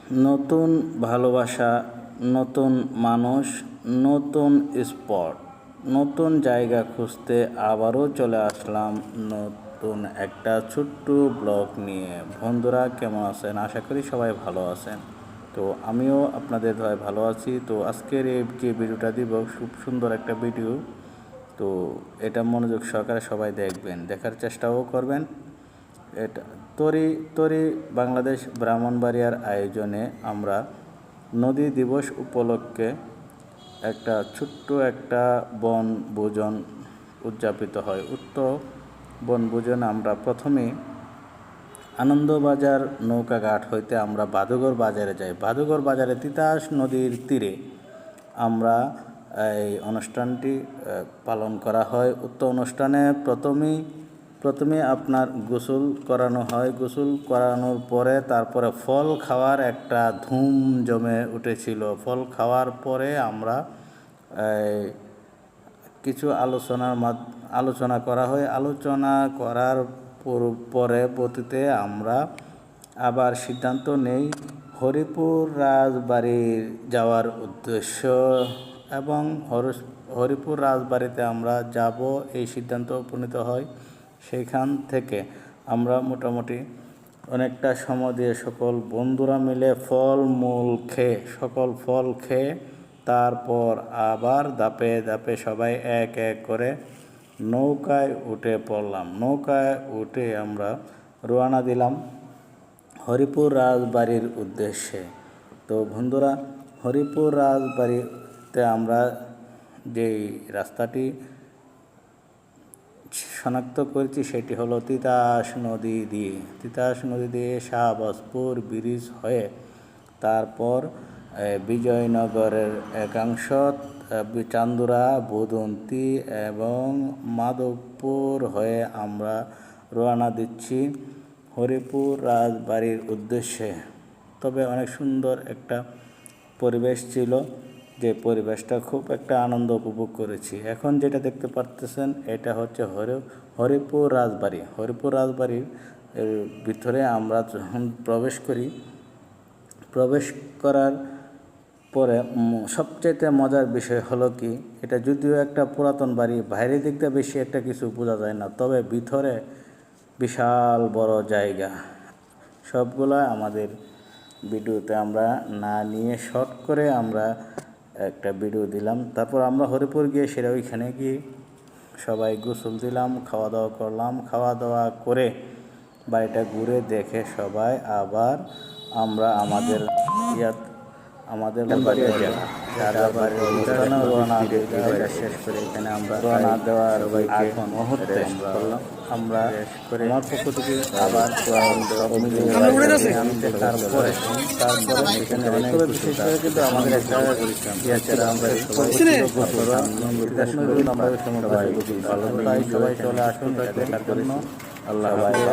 নতুন ভালোবাসা, নতুন মানুষ, নতুন স্পট, নতুন জায়গা খুঁজতে আবারও চলে আসলাম নতুন একটা ছোট্ট ব্লগ নিয়ে। বন্ধুরা কেমন আছেন? আশা করি সবাই ভালো আছেন। তো আমিও আপনাদের দয়ায় ভালো আছি। তো আজকের এই যে ভিডিওটা দিব, খুব সুন্দর একটা ভিডিও। তো এটা মনোযোগ সহকারে সবাই দেখবেন, দেখার চেষ্টাও করবেন। এটা তরি তরি বাংলাদেশ ব্রাহ্মণবাড়িয়ার আয়োজনে আমরা নদী দিবস উপলক্ষে একটা ছোট্ট একটা বনভোজন উদযাপিত হয়। উক্ত বনভোজন আমরা প্রথমে আনন্দবাজার নৌকাঘাট হইতে আমরা বাদুঘর বাজারে যাই। বাদুঘর বাজারে তিতাস নদীর তীরে আমরা এই অনুষ্ঠানটি পালন করা হয়। উক্ত অনুষ্ঠানে প্রথমে আপনার গোসল করানো হয়। গোসল করানোর পরে তারপরে ফল খাওয়ার একটা ধুম জমে উঠেছিল। ফল খাওয়ার পরে আমরা কিছু আলোচনা করা হয়। আলোচনা করার পরবর্তীতে আমরা আবার সিদ্ধান্ত নেই হরিপুর রাজবাড়ি যাওয়ার উদ্দেশ্য, এবং হরিপুর রাজবাড়িতে আমরা যাব এই সিদ্ধান্ত উপনীত হয়। সেইখান থেকে আমরা মোটামুটি অনেকটা সময় দিয়ে সকল বন্ধুরা মিলে সকল ফল খেয়ে তারপর আবার ধাপে ধাপে সবাই এক এক করে নৌকায় উঠে পড়লাম। নৌকায় উঠে আমরা রওনা দিলাম হরিপুর রাজবাড়ির উদ্দেশ্যে। তো বন্ধুরা, হরিপুর রাজবাড়িতে আমরা যেই রাস্তাটি শনাক্ত করেছি সেটি হলো তিতাস নদী দিয়ে শাহবাজপুর ব্রিজ হয়ে তারপর বিজয়নগরের একাংশ চান্দুরা, বদন্তি এবং মাধবপুর হয়ে আমরা রওনা দিচ্ছি হরিপুর রাজবাড়ির উদ্দেশ্যে। তবে অনেক সুন্দর একটা পরিবেশ ছিল, যে পরিবেশটা খুব একটা আনন্দ উপভোগ করেছি। এখন যেটা দেখতে পারতেছেন এটা হচ্ছে হরিপুর রাজবাড়ি। হরিপুর রাজবাড়ির ভিতরে আমরা যখন প্রবেশ করার পরে সবচেয়ে মজার বিষয় হলো কি, এটা যদিও একটা পুরাতন বাড়ি, বাইরের দিক দিয়ে বেশি একটা কিছু বোঝা যায় না, তবে ভিতরে বিশাল বড় জায়গা। সবগুলা আমাদের ভিডিওতে আমরা না নিয়ে শর্ট করে আমরা একটা ভিডিও দিলাম। তারপর আমরা হরিপুর গিয়ে ওইখানে গিয়ে সবাই গোসল দিলাম, খাওয়া দাওয়া করলাম। খাওয়া দাওয়া করে বাড়িটা ঘুরে দেখে সবাই আবার আমরা আমাদের শেষ করে এখানে আমরা রওনা দেওয়ার মুহূর্তে আমরা আমার পক্ষ থেকে আবার তারপরে এখানে বিশেষ করে কিন্তু আমাদের একটা আমরা সবাই চলে আসুন দেখার জন্য। আল্লাহ।